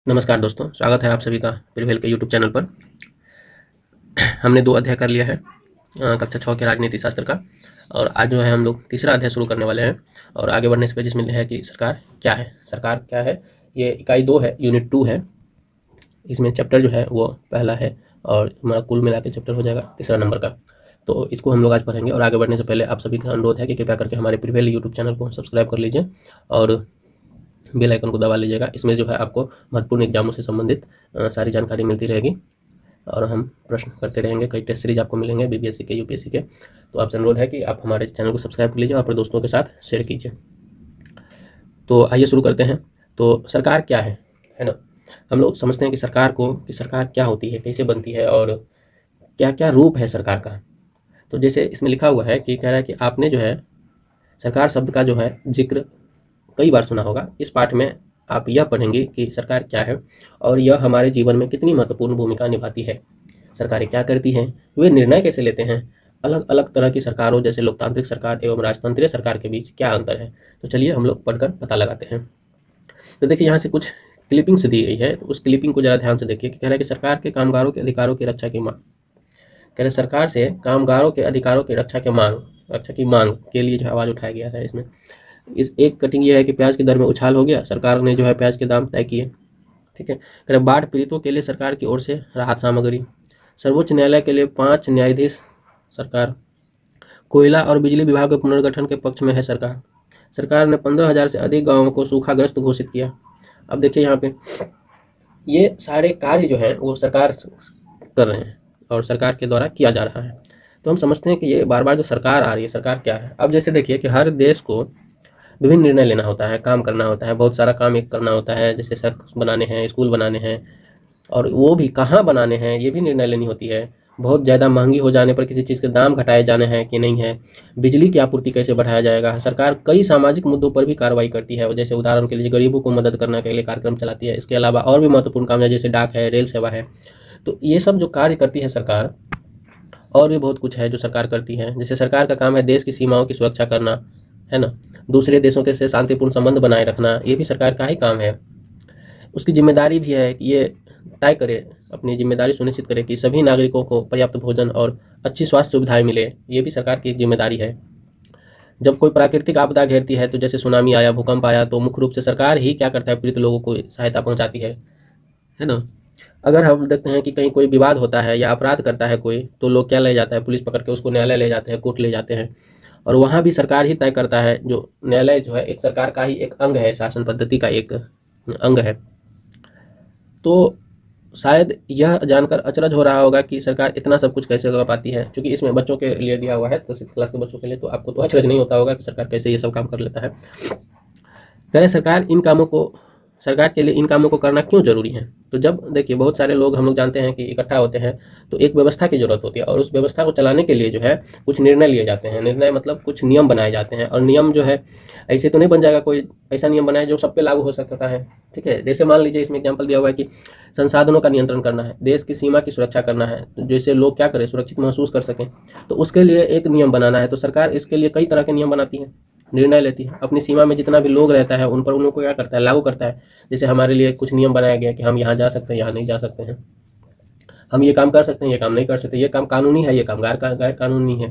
नमस्कार दोस्तों, स्वागत है आप सभी का प्रिवेल के यूट्यूब चैनल पर। हमने 2 अध्याय कर लिया है कक्षा 6 के राजनीति शास्त्र का, और आज जो है हम लोग तीसरा अध्याय शुरू करने वाले हैं। और आगे बढ़ने से पहले जिसमें है कि सरकार क्या है। सरकार क्या है, ये इकाई 2 है, यूनिट 2 है। इसमें चैप्टर जो है वो पहला है और हमारा कुल मिला के चैप्टर हो जाएगा तीसरा नंबर का। तो इसको हम लोग आज पढ़ेंगे। और आगे बढ़ने से पहले आप सभी का अनुरोध है कि कृपया करके हमारे प्रिवेल यूट्यूब चैनल को सब्सक्राइब कर लीजिए और बेल आइकन को दबा लीजिएगा। इसमें जो है आपको महत्वपूर्ण एग्जामों से संबंधित सारी जानकारी मिलती रहेगी और हम प्रश्न करते रहेंगे। कई टेस्ट सीरीज आपको मिलेंगे बीपीएससी के, यूपीएससी के। तो आपसे अनुरोध है कि आप हमारे चैनल को सब्सक्राइब कर लीजिए और अपने दोस्तों के साथ शेयर कीजिए। तो आइए शुरू करते हैं। तो सरकार क्या है ना। हम लोग समझते हैं कि सरकार क्या होती है, कैसे बनती है और क्या क्या रूप है सरकार का। तो जैसे इसमें लिखा हुआ है कि कह रहा है कि आपने जो है सरकार शब्द का जो है जिक्र कई बार सुना होगा। इस पाठ में आप यह पढ़ेंगे कि सरकार क्या है और यह हमारे जीवन में कितनी महत्वपूर्ण भूमिका निभाती है। सरकारें क्या करती हैं, वे निर्णय कैसे लेते हैं, अलग अलग तरह की सरकारों जैसे लोकतांत्रिक सरकार एवं राजतंत्रीय सरकार के बीच क्या अंतर है। तो चलिए हम लोग पढ़कर पता लगाते हैं। तो देखिए यहाँ से कुछ क्लिपिंग्स दी गई है, तो उस क्लिपिंग को ज़रा ध्यान से देखिए। कह रहा है कि सरकार के कामगारों के अधिकारों की रक्षा की मांग। कह रहे सरकार से कामगारों के अधिकारों की रक्षा की मांग के लिए जो आवाज़ उठाया गया है। इसमें इस एक कटिंग ये है कि प्याज की दर में उछाल हो गया, सरकार ने जो है प्याज के दाम तय किए। ठीक है। कह बाढ़ पीड़ितों के लिए सरकार की ओर से राहत सामग्री। सर्वोच्च न्यायालय के लिए 5 न्यायाधीश सरकार। कोयला और बिजली विभाग के पुनर्गठन के पक्ष में है सरकार। सरकार ने 15,000 से अधिक गाँवों को सूखाग्रस्त घोषित किया। अब देखिए यहाँ पे ये सारे कार्य जो है वो सरकार कर रहे हैं और सरकार के द्वारा किया जा रहा है। तो हम समझते हैं कि ये बार बार जो सरकार आ रही है, सरकार क्या है। अब जैसे देखिए कि हर देश को विभिन्न निर्णय लेना होता है, काम करना होता है, बहुत सारा काम एक करना होता है। जैसे सड़क बनाने हैं, स्कूल बनाने हैं, और वो भी कहाँ बनाने हैं ये भी निर्णय लेनी होती है। बहुत ज़्यादा महंगी हो जाने पर किसी चीज़ के दाम घटाए जाने हैं कि नहीं है। बिजली की आपूर्ति कैसे बढ़ाया जाएगा। सरकार कई सामाजिक मुद्दों पर भी कार्रवाई करती है, जैसे उदाहरण के लिए गरीबों को मदद करने के लिए कार्यक्रम चलाती है। इसके अलावा और भी महत्वपूर्ण काम है, जैसे डाक है, रेल सेवा है। तो ये सब जो कार्य करती है सरकार, और भी बहुत कुछ है जो सरकार करती है। जैसे सरकार का काम है देश की सीमाओं की सुरक्षा करना, है ना। दूसरे देशों के से शांतिपूर्ण संबंध बनाए रखना, ये भी सरकार का ही काम है। उसकी जिम्मेदारी भी है कि ये तय करे, अपनी जिम्मेदारी सुनिश्चित करे कि सभी नागरिकों को पर्याप्त भोजन और अच्छी स्वास्थ्य सुविधाएं मिले, ये भी सरकार की जिम्मेदारी है। जब कोई प्राकृतिक आपदा घेरती है, तो जैसे सुनामी आया, भूकंप आया, तो मुख्य रूप से सरकार ही क्या करता है, पीड़ित लोगों को सहायता पहुंचाती है ना। अगर हम देखते हैं कि कहीं कोई विवाद होता है या अपराध करता है कोई, तो लोग क्या ले जाता है, पुलिस पकड़ के उसको न्यायालय ले जाते हैं, कोर्ट ले जाते हैं, और वहाँ भी सरकार ही तय करता है। जो न्यायालय जो है एक सरकार का ही एक अंग है, शासन पद्धति का एक अंग है। तो शायद यह जानकर अचरज हो रहा होगा कि सरकार इतना सब कुछ कैसे कर पाती है, क्योंकि इसमें बच्चों के लिए दिया हुआ है, तो 6th क्लास के बच्चों के लिए, तो आपको तो अचरज नहीं होता होगा कि सरकार कैसे ये सब काम कर लेता है। कह रहे सरकार के लिए इन कामों को करना क्यों जरूरी है। तो जब देखिए बहुत सारे लोग हम लोग जानते हैं कि इकट्ठा होते हैं, तो एक व्यवस्था की जरूरत होती है, और उस व्यवस्था को चलाने के लिए जो है कुछ निर्णय लिए जाते हैं। निर्णय मतलब कुछ नियम बनाए जाते हैं, और नियम जो है ऐसे तो नहीं बन जाएगा, कोई ऐसा नियम बनाए जो सब पे लागू हो सकता है। ठीक है। जैसे मान लीजिए इसमें एग्जाम्पल दिया हुआ है कि संसाधनों का नियंत्रण करना है, देश की सीमा की सुरक्षा करना है, तो जैसे लोग क्या करें, सुरक्षित महसूस कर सकें, तो उसके लिए एक नियम बनाना है। तो सरकार इसके लिए कई तरह के नियम बनाती है, निर्णय लेती है। अपनी सीमा में जितना भी लोग रहता है उन पर उनको क्या करता है, लागू करता है। जैसे हमारे लिए कुछ नियम बनाया गया कि हम यहाँ जा सकते हैं, यहाँ नहीं जा सकते हैं, हम ये काम कर सकते हैं, ये काम नहीं कर सकते, ये काम कानूनी है, ये काम गैर कानूनी है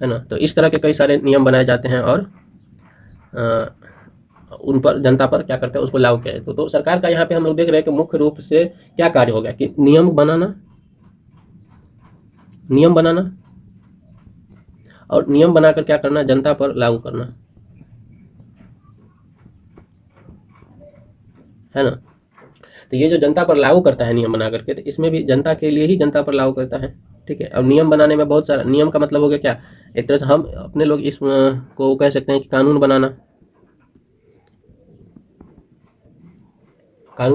ना। तो इस तरह के कई सारे नियम बनाए जाते हैं और उन पर जनता पर क्या करते हैं, उसको लागू किया जाए। तो सरकार का यहाँ पे हम लोग देख रहे हैं कि मुख्य रूप से क्या कार्य हो गया कि नियम बनाना और नियम बनाकर क्या करना, जनता पर लागू करना, है ना। तो ये जो जनता पर लागू करता है नियम बना करके, तो इसमें भी जनता के लिए ही जनता पर लागू करता है। ठीक है। अब नियम बनाने में बहुत सारा, नियम का मतलब हो गया क्या, एक तरह से हम अपने लोग इस को कह सकते हैं कि कानून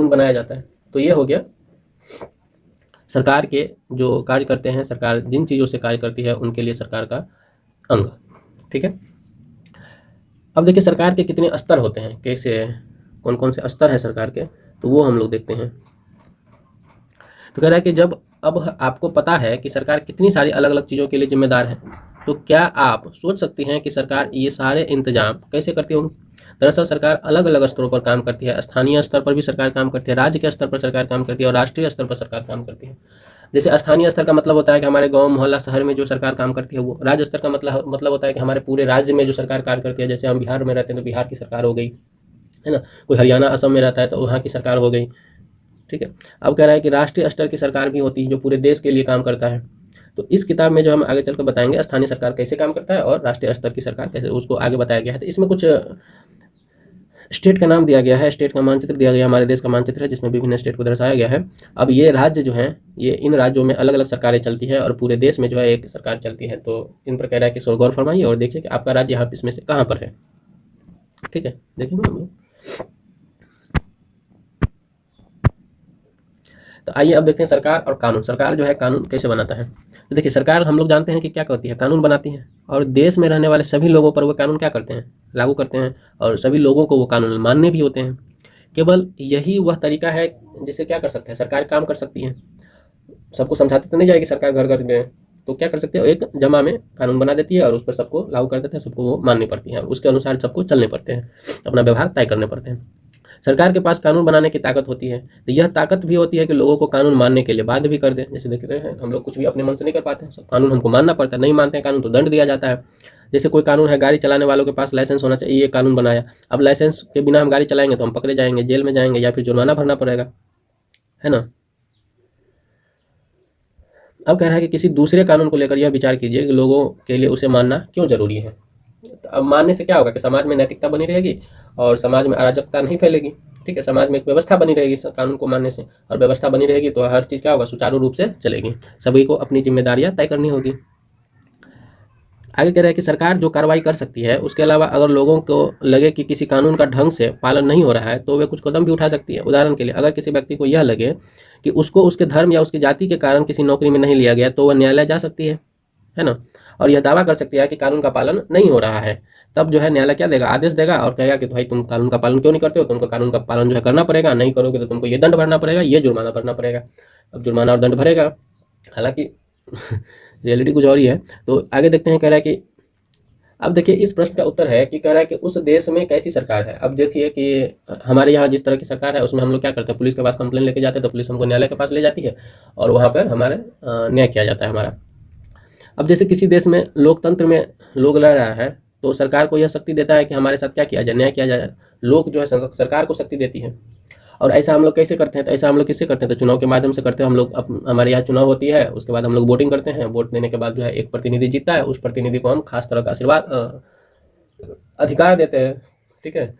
बनाया जाता है। तो ये हो गया सरकार के जो कार्य करते हैं, सरकार जिन चीज़ों से कार्य करती है उनके लिए सरकार का अंग। ठीक है। अब देखिए सरकार के कितने स्तर होते हैं, कैसे कौन कौन से स्तर हैं सरकार के, तो वो हम लोग देखते हैं। तो कह रहा है कि जब अब आपको पता है कि सरकार कितनी सारी अलग अलग चीज़ों के लिए जिम्मेदार है, तो क्या आप सोच सकते हैं कि सरकार ये सारे इंतजाम कैसे करती होंगी। दरअसल सरकार अलग अलग स्तरों पर काम करती है। स्थानीय स्तर पर भी सरकार काम करती है, राज्य के स्तर पर सरकार काम करती है और राष्ट्रीय स्तर पर सरकार काम करती है। जैसे स्थानीय स्तर का मतलब होता है कि हमारे गांव मोहल्ला शहर में जो सरकार काम करती है वो। राज्य स्तर का मतलब होता है कि हमारे पूरे राज्य में जो सरकार कार्य करती है। जैसे हम बिहार में रहते हैं तो बिहार की सरकार हो गई, है ना। कोई हरियाणा असम में रहता है तो वहाँ की सरकार हो गई, ठीक है। अब कह रहा है कि राष्ट्रीय स्तर की सरकार भी होती है जो पूरे देश के लिए काम करता है। तो इस किताब में जो हम आगे चलकर बताएंगे स्थानीय सरकार कैसे काम करता है और राष्ट्रीय स्तर की सरकार कैसे, उसको आगे बताया गया है। तो इसमें कुछ स्टेट का नाम दिया गया है, स्टेट का मानचित्र दिया गया, हमारे देश का मानचित्र है जिसमें विभिन्न स्टेट को दर्शाया गया है। अब ये राज्य जो है, ये इन राज्यों में अलग अलग सरकारें चलती है और पूरे देश में जो है एक सरकार चलती है। तो इन पर कह रहा है कि गौर फरमाइए और देखिए कि आपका राज्य यहाँ इसमें से कहाँ पर है, ठीक है। देखिए हम लोग, तो आइए अब देखते हैं सरकार और कानून। सरकार जो है कानून कैसे बनाता है। तो देखिए सरकार हम लोग जानते हैं कि क्या करती है, कानून बनाती है और देश में रहने वाले सभी लोगों पर वो कानून क्या करते हैं, लागू करते हैं और सभी लोगों को वो कानून मानने भी होते हैं। केवल यही वह तरीका है जिससे क्या कर सकते हैं, सरकार काम कर सकती है। सबको समझाती तो नहीं जाएगी सरकार घर घर में, तो क्या कर सकते हैं, एक जमा में कानून बना देती है और उस पर सबको लागू कर देते हैं, सबको वो माननी पड़ती है और उसके अनुसार सबको चलने पड़ते हैं, अपना व्यवहार तय करने पड़ते हैं। सरकार के पास कानून बनाने की ताकत होती है, तो यह ताकत भी होती है कि लोगों को कानून मानने के लिए बाध्य भी कर दे। जैसे देखते हैं हम लोग कुछ भी अपने मन से नहीं कर पाते हैं, सब कानून हमको मानना पड़ता है, नहीं मानते हैं कानून तो दंड दिया जाता है। जैसे कोई कानून है, गाड़ी चलाने वालों के पास लाइसेंस होना चाहिए, ये कानून बनाया। अब लाइसेंस के बिना हम गाड़ी चलाएंगे तो हम पकड़े जाएंगे, जेल में जाएंगे या फिर जुर्माना भरना पड़ेगा, है ना। अब कह रहा है कि किसी दूसरे कानून को लेकर यह विचार कीजिए कि लोगों के लिए उसे मानना क्यों जरूरी है। तो अब मानने से क्या होगा कि समाज में नैतिकता बनी रहेगी और समाज में अराजकता नहीं फैलेगी, ठीक है। समाज में एक व्यवस्था बनी रहेगी कानून को मानने से, और व्यवस्था बनी रहेगी तो हर चीज़ क्या होगा, सुचारू रूप से चलेगी, सभी को अपनी जिम्मेदारियां तय करनी होगी। आगे कह रहा है कि सरकार जो कार्रवाई कर सकती है उसके अलावा अगर लोगों को लगे कि किसी कानून का ढंग से पालन नहीं हो रहा है तो वे कुछ कदम भी उठा सकती है। उदाहरण के लिए अगर किसी व्यक्ति को यह लगे कि उसको उसके धर्म या उसकी जाति के कारण किसी नौकरी में नहीं लिया गया तो वह न्यायालय जा सकती है ना, और यह दावा कर सकती है कि कानून का पालन नहीं हो रहा है। तब जो है न्यायालय क्या देगा, आदेश देगा और कहेगा कि भाई तुम कानून का पालन क्यों नहीं करते हो, तुमको कानून का पालन जो है करना पड़ेगा, नहीं करोगे तो तुमको ये दंड भरना पड़ेगा, ये जुर्माना भरना पड़ेगा। अब जुर्माना और दंड भरेगा, हालांकि रियलिटी कुछ और ही है। तो आगे देखते हैं, कह रहा है कि अब देखिए इस प्रश्न का उत्तर है कि कह रहा है कि उस देश में कैसी सरकार है। अब देखिए कि हमारे यहाँ जिस तरह की सरकार है उसमें हम लोग क्या करते हैं, पुलिस के पास कंप्लेन लेके जाते हैं तो पुलिस हमको न्यायालय के पास ले जाती है और वहाँ पर हमारे न्याय किया जाता है हमारा। अब जैसे किसी देश में लोकतंत्र में लोग लड़ रहा है तो सरकार को यह शक्ति देता है कि हमारे साथ क्या किया जाए, न्याय किया जाए। लोग जो है सरकार को शक्ति देती है। और ऐसा हम लोग कैसे करते हैं, तो ऐसा हम लोग किससे करते हैं, तो चुनाव के माध्यम से करते हैं हम लोग। हमारे यहाँ चुनाव होती है, उसके बाद हम लोग वोटिंग करते हैं, वोट देने के बाद जो है एक प्रतिनिधि जीतता है, उस प्रतिनिधि को हम खास तरह का आशीर्वाद अधिकार देते हैं, ठीक है।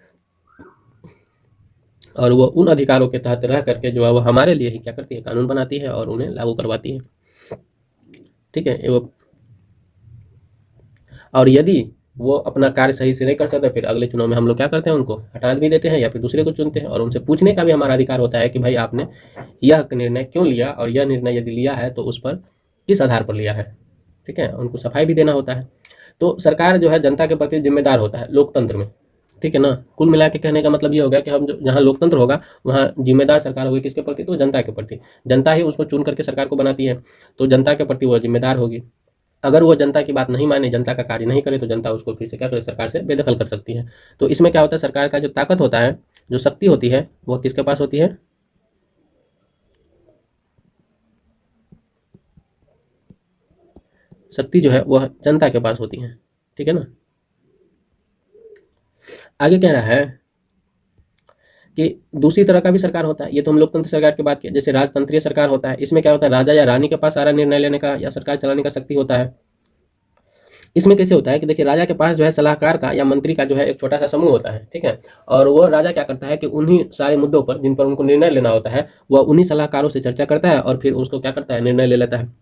और वो उन अधिकारों के तहत रह करके जो है वो हमारे लिए ही क्या करती है, कानून बनाती है और उन्हें लागू करवाती है, ठीक है। वो और यदि वो अपना कार्य सही से नहीं कर सकते फिर अगले चुनाव में हम लोग क्या करते हैं, उनको हटा भी देते हैं या फिर दूसरे को चुनते हैं। और उनसे पूछने का भी हमारा अधिकार होता है कि भाई आपने यह निर्णय क्यों लिया और यह निर्णय यदि लिया है तो उस पर किस आधार पर लिया है, ठीक है। उनको सफाई भी देना होता है। तो सरकार जो है जनता के प्रति जिम्मेदार होता है लोकतंत्र में, ठीक है ना। कुल मिला के कहने का मतलब ये होगा कि हम जहाँ लोकतंत्र होगा वहाँ जिम्मेदार सरकार होगी किसके प्रति, तो जनता के प्रति। जनता ही उसको चुन करके सरकार को बनाती है तो जनता के प्रति वो जिम्मेदार होगी। अगर वो जनता की बात नहीं माने, जनता का कार्य नहीं करे तो जनता उसको फिर से क्या करे, सरकार से बेदखल कर सकती है। तो इसमें क्या होता है, सरकार का जो ताकत होता है, जो शक्ति होती है वह किसके पास होती है, शक्ति जो है वह जनता के पास होती है, ठीक है ना। आगे कह रहा है कि दूसरी तरह का भी सरकार होता है। ये तो हम लोकतंत्र सरकार की बात की। जैसे राजतंत्रीय सरकार होता है, इसमें क्या होता है, राजा या रानी के पास सारा निर्णय लेने का या सरकार चलाने का शक्ति होता है। इसमें कैसे होता है कि देखिए राजा के पास जो है सलाहकार का या मंत्री का जो है एक छोटा सा समूह होता है, ठीक है। और वो राजा क्या करता है कि उन्हीं सारे मुद्दों पर जिन पर उनको निर्णय लेना होता है वह उन्हीं सलाहकारों से चर्चा करता है और फिर उसको क्या करता है, निर्णय ले लेता है।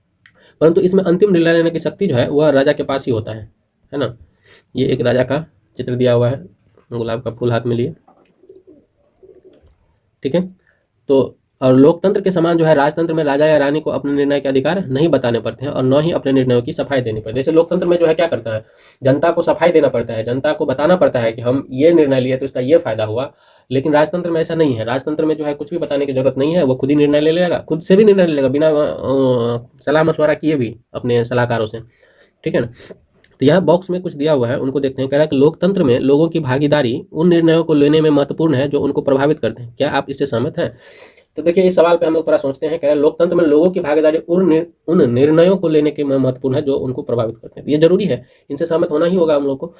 परंतु इसमें अंतिम निर्णय लेने की शक्ति जो है वह राजा के पास ही होता है ना। ये एक राजा का चित्र दिया हुआ है, गुलाब का फूल हाथ में लिए, ठीक है। तो और लोकतंत्र के समान जो है राजतंत्र में राजा या रानी को अपने निर्णय के अधिकार नहीं बताने पड़ते हैं और न ही अपने निर्णयों की सफाई देनी पड़ती है। जैसे लोकतंत्र में जो है क्या करता है, जनता को सफाई देना पड़ता है, जनता को बताना पड़ता है कि हम ये निर्णय लिए तो इसका ये फायदा हुआ। लेकिन राजतंत्र में ऐसा नहीं है। राजतंत्र में जो है कुछ भी बताने की जरूरत नहीं है, वो खुद ही निर्णय ले लेगा, खुद से भी निर्णय ले लेगा बिना सलाह मशवरा किए भी अपने सलाहकारों से, ठीक है ना। तो यह बॉक्स में कुछ दिया हुआ है, उनको देखते हैं। कह रहा है कि लोकतंत्र में लोगों की भागीदारी उन निर्णयों को लेने में महत्वपूर्ण है जो उनको प्रभावित करते हैं। क्या आप इससे सहमत हैं? तो देखिए इस सवाल पे हम लोग थोड़ा सोचते हैं। कह रहे हैं लोकतंत्र में लोगों की भागीदारी उन निर्णयों को लेने के में महत्वपूर्ण है जो उनको प्रभावित करते हैं। ये जरूरी है, इनसे सहमत होना ही होगा हम लोग को।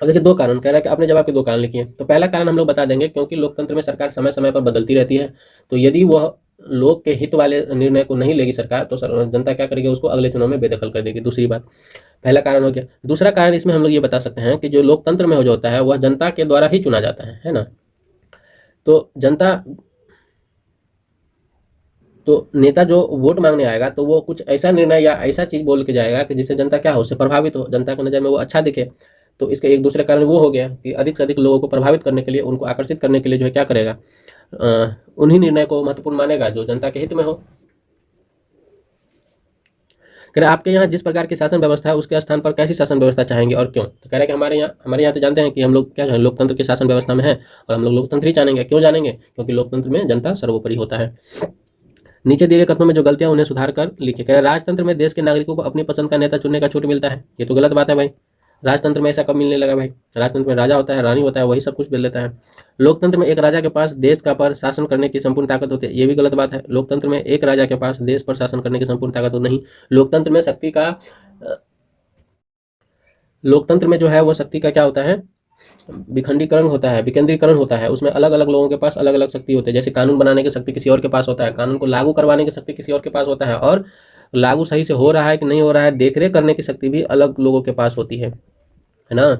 अब देखिए दो कारण कह रहा है कि आपने जवाब के दो कारण लिखे हैं। तो पहला कारण हम लोग बता देंगे, क्योंकि लोकतंत्र में सरकार समय समय पर बदलती रहती है, तो यदि वह लोग के हित वाले निर्णय को नहीं लेगी सरकार, तो जनता क्या करेगी, उसको अगले चुनाव में बेदखल कर देगी। दूसरी बात, पहला कारण हो गया। दूसरा कारण इसमें हम लोग ये बता सकते हैं कि जो लोकतंत्र में हो जाता है वह जनता के द्वारा ही चुना जाता है ना। तो जनता, तो नेता जो वोट मांगने आएगा तो वो कुछ ऐसा निर्णय या ऐसा चीज बोल के जाएगा कि जिससे जनता क्या हो, उससे प्रभावित हो, जनता की नज़र में वो अच्छा दिखे। तो इसके एक दूसरे कारण वो हो गया कि अधिक से अधिक लोगों को प्रभावित करने के लिए, उनको आकर्षित करने के लिए जो है क्या करेगा, उन्हीं निर्णय को महत्वपूर्ण मानेगा जो जनता के हित में हो। कह रहे आपके यहाँ जिस प्रकार की शासन व्यवस्था है उसके स्थान पर कैसी शासन व्यवस्था चाहेंगे और क्यों? तो कह रहे कि हमारे यहाँ तो जानते हैं कि हम लोग क्या है, लोकतंत्र की शासन व्यवस्था में है और हम लोग लोकतंत्र ही जानेंगे। क्यों जानेंगे? क्योंकि लोकतंत्र में जनता सर्वोपरि होता है। नीचे दिए गए कथनों में जो गलतियां उन्हें सुधार कर लिखिए। कह रहे राजतंत्र में देश के नागरिकों को अपनी पसंद का नेता चुनने का छूट मिलता है। ये तो गलत बात है भाई। राजतंत्र में ऐसा कब मिलने लगा भाई? राजतंत्र में राजा होता है, रानी होता है, वही सब कुछ मिल लेता है। लोकतंत्र में एक राजा के पास देश का पर शासन करने की संपूर्ण ताकत होती है। ये भी गलत बात है। लोकतंत्र में एक राजा के पास देश पर शासन करने की संपूर्ण ताकत हो नहीं। लोकतंत्र में शक्ति का, लोकतंत्र में जो है वो शक्ति का क्या होता है, विखंडीकरण होता है, विकेंद्रीकरण होता है। उसमें अलग अलग लोगों के पास अलग अलग शक्ति होती है। जैसे कानून बनाने की शक्ति किसी और के पास होता है, कानून को लागू करवाने की शक्ति किसी और के पास होता है, और लागू सही से हो रहा है कि नहीं हो रहा है देखरेख करने की शक्ति भी अलग लोगों के पास होती है ना।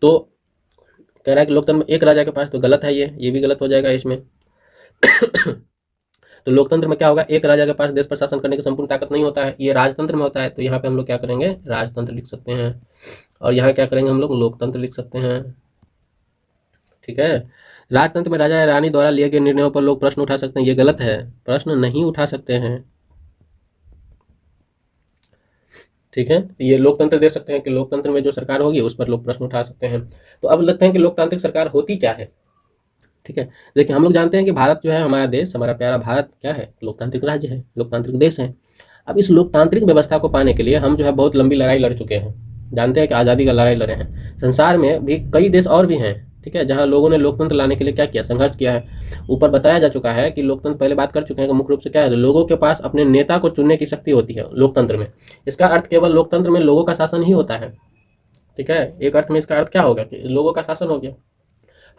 तो कह रहा है कि लोकतंत्र में एक राजा के पास, तो गलत है, ये भी गलत हो जाएगा इसमें। तो लोकतंत्र में क्या होगा, एक राजा के पास देश पर शासन करने की संपूर्ण ताकत नहीं होता है, ये राजतंत्र में होता है। तो यहाँ पे हम लोग क्या करेंगे, राजतंत्र लिख सकते हैं, और यहाँ क्या करेंगे हम लोग, लोकतंत्र लिख सकते हैं। ठीक है। राजतंत्र में राजा या रानी द्वारा लिए गए निर्णयों पर लोग प्रश्न उठा सकते हैं। ये गलत है, प्रश्न नहीं उठा सकते हैं। ठीक है। ये लोकतंत्र दे सकते हैं कि लोकतंत्र में जो सरकार होगी उस पर लोग प्रश्न उठा सकते हैं। तो अब लगते हैं कि लोकतांत्रिक सरकार होती क्या है। ठीक है। देखिए हम लोग जानते हैं कि भारत जो है, हमारा देश, हमारा प्यारा भारत क्या है, लोकतांत्रिक राज्य है, लोकतांत्रिक देश है। अब इस लोकतांत्रिक व्यवस्था को पाने के लिए हम जो है बहुत लंबी लड़ाई लड़ चुके हैं। जानते हैं कि आज़ादी का लड़ाई लड़े हैं। संसार में भी कई देश और भी हैं, ठीक है, जहां लोगों ने लोकतंत्र लाने के लिए क्या किया, संघर्ष किया है। ऊपर बताया जा चुका है कि लोकतंत्र, पहले बात कर चुके हैं कि मुख्य रूप से क्या है, लोगों के पास अपने नेता को चुनने की शक्ति होती है लोकतंत्र में। इसका अर्थ केवल लोकतंत्र में लोगों का शासन ही होता है। ठीक है। एक अर्थ में इसका अर्थ क्या होगा कि लोगों का शासन हो गया।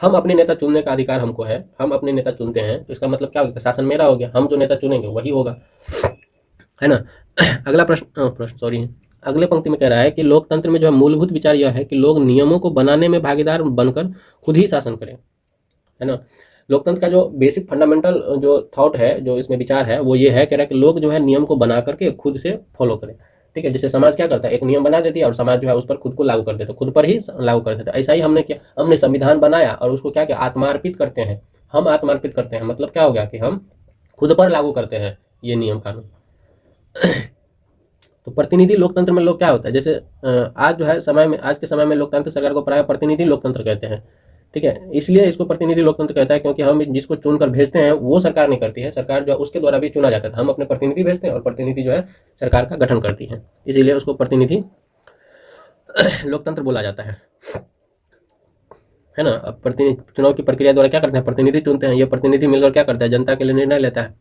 हम अपने नेता चुनने का अधिकार हमको है, हम अपने नेता चुनते हैं, तो इसका मतलब क्या होगा, शासन मेरा हो गया। हम जो नेता चुनेंगे वही होगा, है ना। अगला प्रश्न सॉरी, अगले पंक्ति में कह रहा है कि लोकतंत्र में जो है मूलभूत विचार यह है कि लोग नियमों को बनाने में भागीदार बनकर खुद ही शासन करें, है ना। लोकतंत्र का जो बेसिक फंडामेंटल जो थॉट है, जो इसमें विचार है, वो ये है, कह रहा है कि लोग जो है नियम को बना करके खुद से फॉलो करें। ठीक है। जैसे समाज क्या करता है, एक नियम बना देती है और समाज जो है उस पर खुद को लागू कर देता है, खुद पर ही लागू कर देता है। ऐसा ही हमने किया, हमने संविधान बनाया और उसको क्या किया, आत्मार्पित करते हैं। हम आत्मार्पित करते हैं, मतलब क्या हो गया कि हम खुद पर लागू करते हैं ये नियम कानून। तो प्रतिनिधि लोकतंत्र में लोग क्या होता है, जैसे आज जो है समय में, आज के समय में लोकतांत्रिक सरकार को प्राय प्रतिनिधि लोकतंत्र कहते हैं। ठीक है। इसलिए इसको प्रतिनिधि लोकतंत्र कहता है क्योंकि हम जिसको चुनकर भेजते हैं वो सरकार नहीं करती है, सरकार जो है उसके द्वारा भी चुना जाता है। हम अपने प्रतिनिधि भेजते हैं और प्रतिनिधि जो है सरकार का गठन करती है, इसीलिए उसको प्रतिनिधि लोकतंत्र बोला जाता है ना। अब प्रतिनिधि चुनाव की प्रक्रिया द्वारा क्या करते हैं, प्रतिनिधि चुनते हैं, ये प्रतिनिधि मिलकर क्या करता है, जनता के लिए निर्णय लेता है।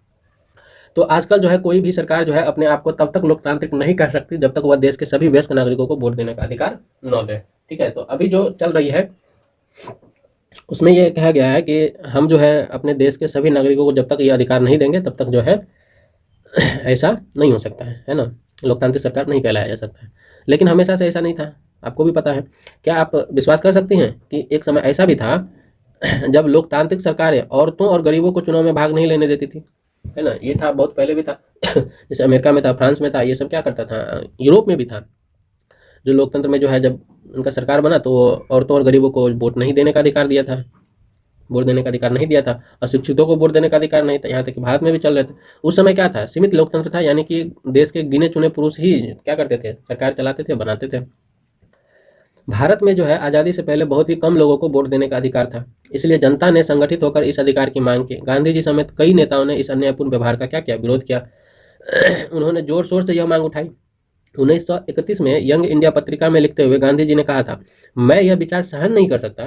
तो आजकल जो है कोई भी सरकार जो है अपने आप को तब तक लोकतांत्रिक नहीं कह सकती जब तक वह देश के सभी वयस्क नागरिकों को वोट देने का अधिकार न दे। ठीक है। तो अभी जो चल रही है उसमें यह कहा गया है कि हम जो है अपने देश के सभी नागरिकों को जब तक ये अधिकार नहीं देंगे तब तक जो है ऐसा नहीं हो सकता है ना, लोकतांत्रिक सरकार नहीं कहलाया जा सकता है। लेकिन हमेशा से ऐसा नहीं था, आपको भी पता है। क्या आप विश्वास कर सकती हैं कि एक समय ऐसा भी था जब लोकतांत्रिक सरकारें औरतों और गरीबों को चुनाव में भाग नहीं लेने देती थी, है ना। ये था, बहुत पहले भी था। जैसे अमेरिका में था, फ्रांस में था, ये सब क्या करता था, यूरोप में भी था। जो लोकतंत्र में जो है जब उनका सरकार बना तो औरतों और गरीबों को वोट नहीं देने का अधिकार दिया था, वोट देने का अधिकार नहीं दिया था। अशिक्षितों को वोट देने का अधिकार नहीं था। यहाँ तक कि भारत में भी चल रहे थे। उस समय क्या था, सीमित लोकतंत्र था, यानी कि देश के गिने चुने पुरुष ही क्या करते थे, सरकार चलाते थे, बनाते थे। भारत में जो है आज़ादी से पहले बहुत ही कम लोगों को वोट देने का अधिकार था, इसलिए जनता ने संगठित होकर इस अधिकार की मांग की। गांधी जी समेत कई नेताओं ने इस अन्यायपूर्ण व्यवहार का क्या किया, विरोध किया। उन्होंने जोर शोर से यह मांग उठाई 1931 में यंग इंडिया पत्रिका में लिखते हुए गांधी जी ने कहा था, मैं यह विचार सहन नहीं कर सकता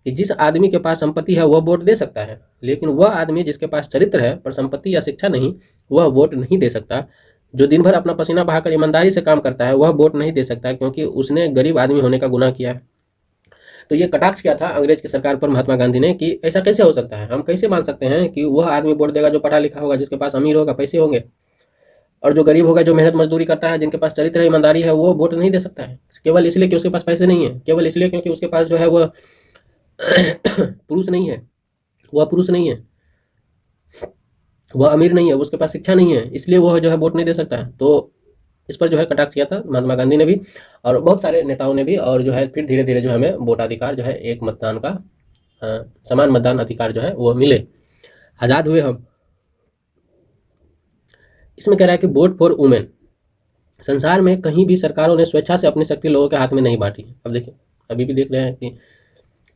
कि जिस आदमी के पास संपत्ति है वह वोट दे सकता है, लेकिन वह आदमी जिसके पास चरित्र है पर संपत्ति या शिक्षा नहीं, वह वोट नहीं दे सकता। जो दिन भर अपना पसीना बहाकर ईमानदारी से काम करता है वह वोट नहीं दे सकता, क्योंकि उसने गरीब आदमी होने का गुनाह किया है। तो ये कटाक्ष किया था अंग्रेज की सरकार पर महात्मा गांधी ने कि ऐसा कैसे हो सकता है, हम कैसे मान सकते हैं कि वह आदमी वोट देगा जो पढ़ा लिखा होगा, जिसके पास अमीर होगा, पैसे होंगे, और जो गरीब होगा, जो मेहनत मजदूरी करता है, जिनके पास चरित्र है, ईमानदारी है, वो वोट नहीं दे सकता है केवल इसलिए कि उसके पास पैसे नहीं है, केवल इसलिए क्योंकि उसके पास जो है वह पुरुष नहीं है, वह पुरुष नहीं है, वह अमीर नहीं है, उसके पास शिक्षा नहीं है, इसलिए वह जो है वोट नहीं दे सकता है। तो इस पर जो है कटाक्ष किया था महात्मा गांधी ने भी और बहुत सारे नेताओं ने भी, और जो है फिर धीरे धीरे जो हमें वोट अधिकार जो है एक मतदान का समान मतदान अधिकार जो है वो मिले, आज़ाद हुए हम। इसमें कह रहा है कि वोट फॉर वुमेन, संसार में कहीं भी सरकारों ने स्वेच्छा से अपनी शक्ति लोगों के हाथ में नहीं बांटी। अब देखिए, अभी भी देख रहे हैं कि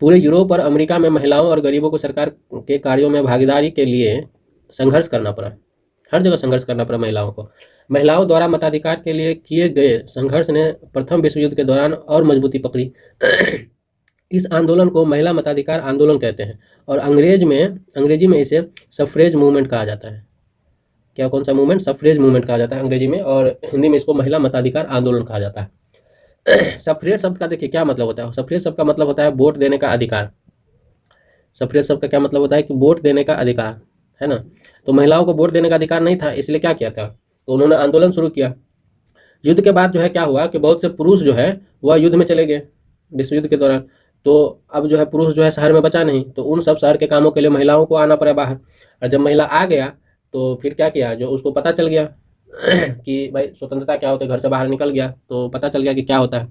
पूरे यूरोप और अमेरिका में महिलाओं और गरीबों को सरकार के कार्यों में भागीदारी के लिए संघर्ष करना पड़ा, हर जगह संघर्ष करना पड़ा महिलाओं को। महिलाओं द्वारा मताधिकार के लिए किए गए संघर्ष ने प्रथम विश्व युद्ध के दौरान और मजबूती पकड़ी। इस आंदोलन को महिला मताधिकार आंदोलन कहते हैं और अंग्रेजी में इसे सफ्रेज मूवमेंट कहा जाता है। क्या, कौन सा मूवमेंट? सफ्रेज मूवमेंट कहा जाता है अंग्रेजी में, और हिंदी में इसको महिला मताधिकार आंदोलन कहा जाता है। सफ्रेज शब्द का देखिए क्या मतलब होता है। सफ्रेज शब्द का मतलब होता है वोट देने का अधिकार। सफ्रेज शब्द का क्या मतलब होता है कि वोट देने का अधिकार, है ना। तो महिलाओं को वोट देने का अधिकार नहीं था, इसलिए क्या किया था, तो उन्होंने आंदोलन शुरू किया। युद्ध के बाद जो है क्या हुआ कि बहुत से पुरुष जो है वह युद्ध में चले गए विश्व युद्ध के दौरान। तो अब जो है पुरुष जो है शहर में बचा नहीं, तो उन सब शहर के कामों के लिए महिलाओं को आना पड़ा बाहर। और जब महिला आ गया तो फिर क्या किया, जो उसको पता चल गया कि भाई स्वतंत्रता क्या होता है, घर से बाहर निकल गया तो पता चल गया कि क्या होता है।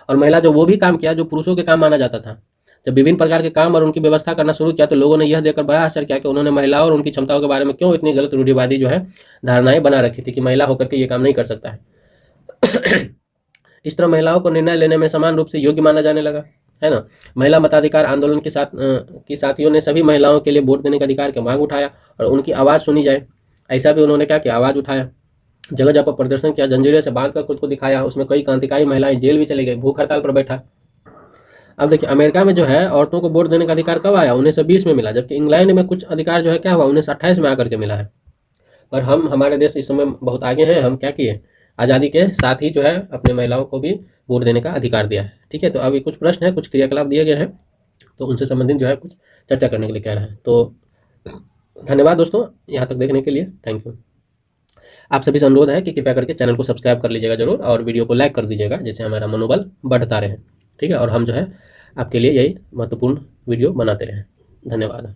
और महिला जो वो भी काम किया जो पुरुषों के काम माना जाता था। जब विभिन्न प्रकार के काम और उनकी व्यवस्था करना शुरू किया तो लोगों ने यह देखकर बड़ा आश्चर्य किया कि उन्होंने महिलाओं और उनकी क्षमताओं के बारे में क्यों इतनी गलत रूढ़िवादी जो है धारणाएं बना रखी थी कि महिला होकर के ये काम नहीं कर सकता है। इस तरह महिलाओं को निर्णय लेने में समान रूप से योग्य माना जाने लगा, है ना। महिला मताधिकार आंदोलन के साथियों ने सभी महिलाओं के लिए वोट देने का अधिकार की मांग उठाया और उनकी आवाज़ सुनी जाए, ऐसा भी उन्होंने क्या किया, आवाज़ उठाया। जगह जगह पर प्रदर्शन किया, जंजीरें से बांधकर खुद को दिखाया। उसमें कई क्रांतिकारी महिलाएं जेल भी चली गई, भूख हड़ताल पर बैठा। अब देखिए, अमेरिका में जो है औरतों को वोट देने का अधिकार कब आया, 1920 में मिला, जबकि इंग्लैंड में कुछ अधिकार जो है क्या हुआ, 1928 में आकर के मिला है। पर हमारे देश इस समय बहुत आगे हैं। हम क्या किए, आज़ादी के साथ ही जो है अपने महिलाओं को भी वोट देने का अधिकार दिया है। ठीक है, तो अभी कुछ प्रश्न है, कुछ क्रियाकलाप दिए गए हैं, तो उनसे संबंधित जो है कुछ चर्चा करने के लिए कह रहा है। तो धन्यवाद दोस्तों, यहाँ तक देखने के लिए, थैंक यू। आप सभी से अनुरोध है कि कृपया करके चैनल को सब्सक्राइब कर लीजिएगा जरूर, और वीडियो को लाइक कर दीजिएगा, जिससे हमारा मनोबल बढ़ता रहे। ठीक है, और हम जो है आपके लिए यही महत्वपूर्ण वीडियो बनाते रहें। धन्यवाद।